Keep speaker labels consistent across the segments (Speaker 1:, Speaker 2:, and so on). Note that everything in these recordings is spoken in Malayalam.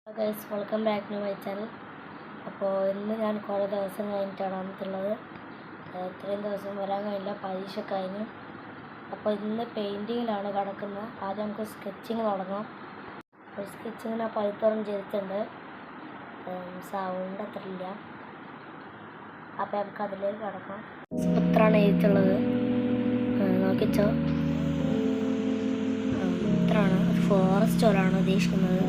Speaker 1: Hello guys, welcome back to my channel. അപ്പോൾ ഇന്ന് ഞാൻ കുറേ ദിവസം കഴിഞ്ഞിട്ടാണ് വന്നിട്ടുള്ളത്. ഇത്രയും ദിവസം വരാൻ കഴിയില്ല, പരീക്ഷ കഴിഞ്ഞു. അപ്പോൾ ഇന്ന് പെയിൻറ്റിങ്ങിലാണ് കിടക്കുന്നത്. ആദ്യം നമുക്ക് സ്കെച്ചിങ് തുടങ്ങാം. അപ്പോൾ സ്കെച്ചിങ് ഞാൻ പതിത്തോളം ചെയ്തിട്ടുണ്ട്, സൗണ്ട് അത്ര ഇല്ല. അപ്പോൾ നമുക്ക് അതിലേക്ക് കിടക്കാം. ഇത്രയാണ് എഴുതിയിട്ടുള്ളത്, നോക്കിച്ചോ. ഇത്രയാണ് ഫോറസ്റ്റ് പോലാണ് ഉദ്ദേശിക്കുന്നത്.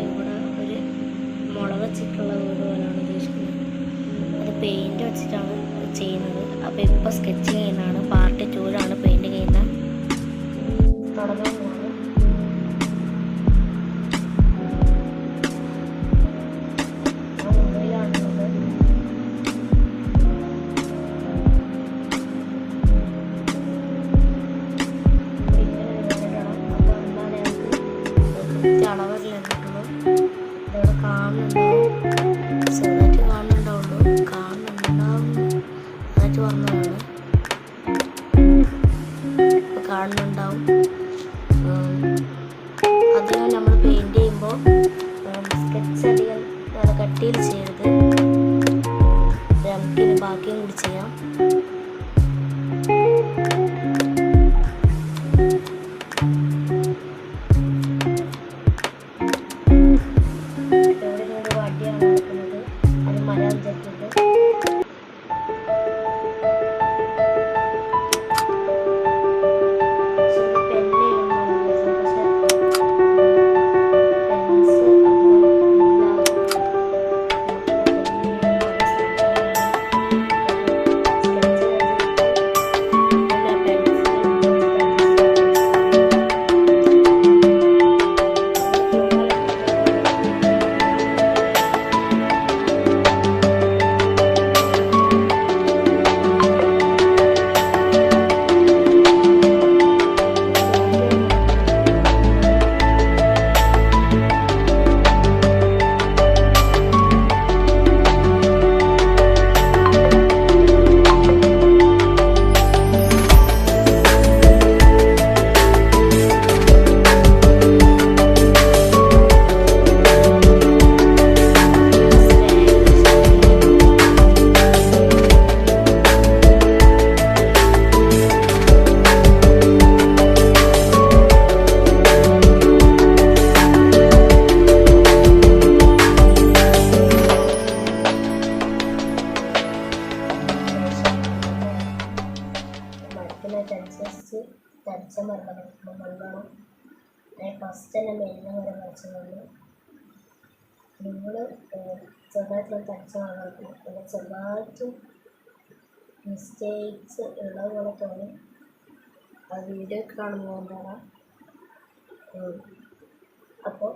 Speaker 1: ഇവിടെ ഒരു മുള വെച്ചിട്ടുള്ള വീട് പോലെയാണ് ഉദ്ദേശിക്കുന്നത്. അത് പെയിൻറ് വെച്ചിട്ടാണ് ചെയ്യുന്നത്. അപ്പോൾ ഇപ്പോൾ സ്കെച്ചിങ് ചെയ്യുന്നതാണ്. പാർട്ട് 2ലാണ് പെയിൻറ് ചെയ്യുന്നത്. തുടങ്ങാൻ പോകുന്നത് അളവല്ല എന്നിട്ടുള്ളൂ. ഇതവിടെ കാണുന്നുണ്ടാവും, ചെറുതായിട്ട് കാണുന്നുണ്ടാവുള്ളൂ. കാണുന്നുണ്ടാവും എന്നിട്ട് വന്നതാണ്. ഇപ്പോൾ കാണുന്നുണ്ടാവും. അധികം നമ്മൾ പെയിൻറ് ചെയ്യുമ്പോൾ സ്കെച്ച് അധികം കട്ടിയിൽ ചെയ്യരുത്. നമുക്കിനി ബാക്കിയും കൂടി ചെയ്യാം. തടിച്ച മരണം ഫസ്റ്റ് തന്നെ മെല്ലിനെ വരെ വരച്ചുകൊണ്ട് നിങ്ങൾ ചെറുതായിട്ടുള്ള തടിച്ച മരണം, പിന്നെ ചെറുതായിട്ട് മിസ്റ്റേക്സ് ഉള്ള പോലെ തോന്നി. ആ വീഡിയോ കാണുമ്പോൾ എന്താണ്. അപ്പോൾ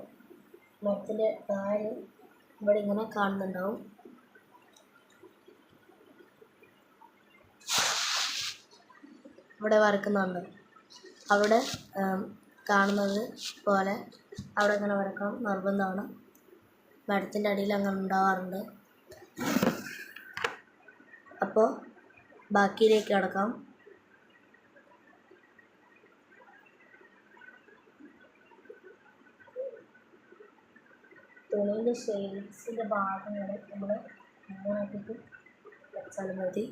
Speaker 1: മരത്തിൻ്റെ കാര്യം ഇവിടെ ഇങ്ങനെ കാണുന്നുണ്ടാവും. ഇവിടെ വരക്കുന്നുണ്ട്. അവിടെ കാണുന്നത് പോലെ അവിടെ ഇങ്ങനെ വരക്കണം നിർബന്ധമാണ്. മരത്തിൻ്റെ അടിയിൽ അങ്ങനെ ഉണ്ടാവാറുണ്ട്. അപ്പോൾ ബാക്കിയിലേക്ക് കിടക്കാം. തുണീൻ്റെ ഷെയ്ഡ്സിൻ്റെ ഭാഗങ്ങൾ നമ്മൾ ഇങ്ങോട്ടേക്ക് വെച്ചാൽ മതി.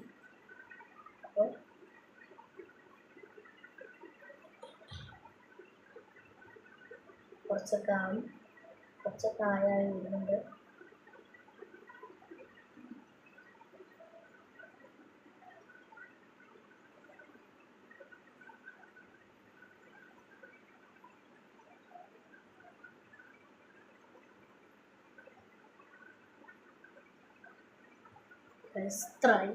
Speaker 1: അപ്പോൾ കുറച്ചൊക്കെ ആയായി വരുന്നുണ്ട്. ഇത്രയായി.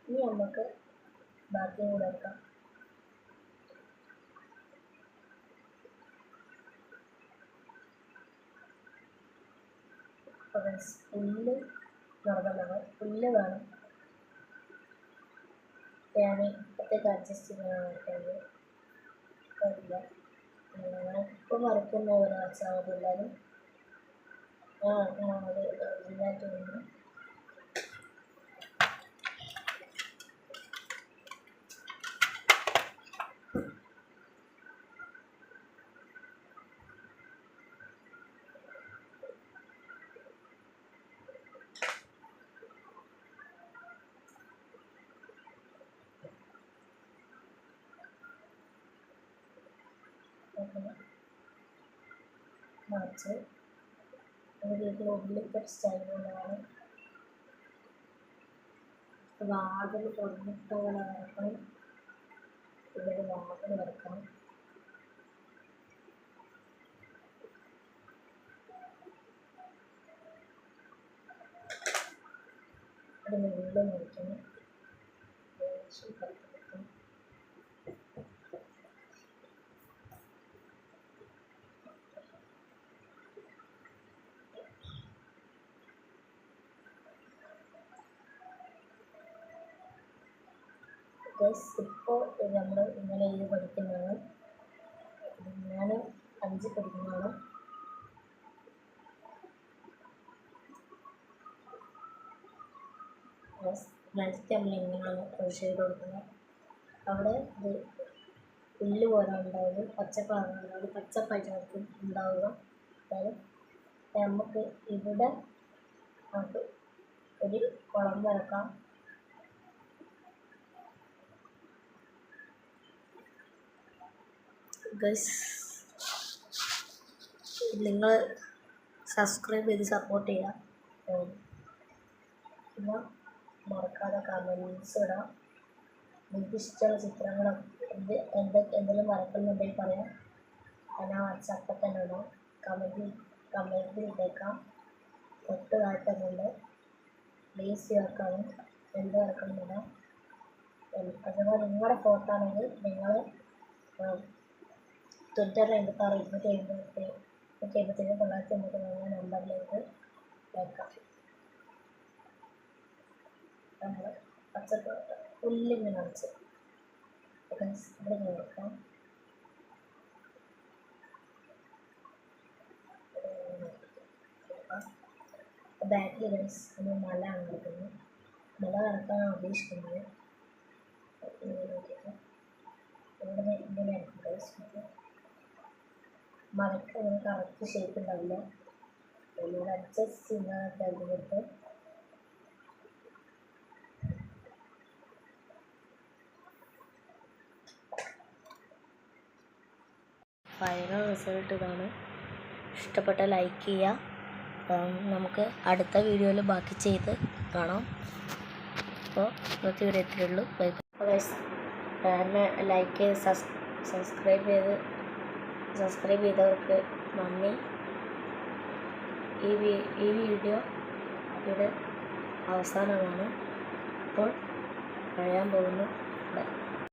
Speaker 1: ഇനി നമുക്ക് ബാക്കിയും കൂടെ എടുക്കാം. പുല്ല് നിർബന്ധമാണ്. പുല്ല് വേണം. ഞാൻ ഇപ്പോഴത്തേക്ക് അഡ്ജസ്റ്റ് ചെയ്യാൻ വേണ്ടിയിട്ടുണ്ട്. കഴിയില്ല, ഇപ്പം വരയ്ക്കുന്ന പോലെ വരച്ചാൽ മതി. എല്ലാവരും അത് ഒറിജിനലായിട്ട് തോന്നുന്നു. നിറച്ച് ഒരു ഉള്ളിലത്തെ സ്റ്റൈലുള്ളതാണ്. വാതിൽ തുറന്നിട്ടവളെ വരക്കണം. ഇവിടെ വാതിൽ വരക്കണം. അതിന് ഉള്ളിൽ മുറിക്കണം. ഇപ്പോൾ നമ്മൾ ഇങ്ങനെ ഇത് പഠിക്കുന്നതാണ്. ഞാൻ 5 പഠിക്കുന്നതാണ്. നെക്സ്റ്റ് നമ്മൾ ഇങ്ങനെയാണ് ക്രോഷ് ചെയ്ത് കൊടുക്കുന്നത്. അവിടെ ഇത് പുല്ല് പോലെ ഉണ്ടാവുക, പച്ചപ്പാകുന്നത്, അത് പച്ചപ്പായിട്ട് നമുക്ക് ഉണ്ടാവുക. അതായത് നമുക്ക് ഇവിടെ നമുക്ക് ഒരു കുളം വരക്കാം. ഗൈസ്, നിങ്ങൾ സബ്സ്ക്രൈബ് ചെയ്ത് സപ്പോർട്ട് ചെയ്യുക. പിന്നെ മറക്കാതെ കമൻസ് ഇടാം. നിങ്ങൾക്ക് ഇഷ്ടമുള്ള ചിത്രങ്ങൾ എന്തെങ്കിലും വരക്കുന്നുണ്ടെങ്കിൽ പറയാം. ഞാൻ വാട്സാപ്പിൽ തന്നെ ഇടാം. കമൻറ്റിൽ ഇട്ടേക്കാം. തൊട്ട് താഴ്ത്തുന്നുണ്ട്. പ്ലീസ് ചേർക്കണം. എന്ത് വരക്കുന്നില്ല. അതുപോലെ നിങ്ങളുടെ ഫോട്ടോ ആണെങ്കിൽ നിങ്ങൾ Twitter 26 നമ്പറിലേക്ക് അയക്കാം. നമ്മൾ പുല്ലിങ്ങനെ നിറച്ച് ഇവിടെ നോക്കാം. ബാക്കിൽ നമ്മൾ മലയാണ് നടക്കുന്നത്. മല നടക്കാനാണ് ഉദ്ദേശിക്കുന്നത്. ഇവിടെ ഇങ്ങനെയാണ് മരക്ക് അങ്ങനെ കറക്റ്റ് ഷേപ്പ് ഉണ്ടാവില്ല. നമ്മൾ അഡ്ജസ്റ്റ് ചെയ്യുന്നതൊക്കെ അതിനകത്ത് ഫൈനൽ റിസൾട്ട് ഇതാണ്. ഇഷ്ടപ്പെട്ട ലൈക്ക് ചെയ്യുക. നമുക്ക് അടുത്ത വീഡിയോയിൽ ബാക്കി ചെയ്ത് കാണാം. അപ്പോൾ ഇന്നത്തെ വീഡിയോ ഇത്രയേ ഉള്ളൂ. ലൈക്ക് ചെയ്ത് സബ്സ്ക്രൈബ് ചെയ്തവർക്ക് നന്ദി. ഈ വീഡിയോ ഇവിടെ അവസാനമാണ്. അപ്പോൾ കഴിയാൻ പോകുന്നു.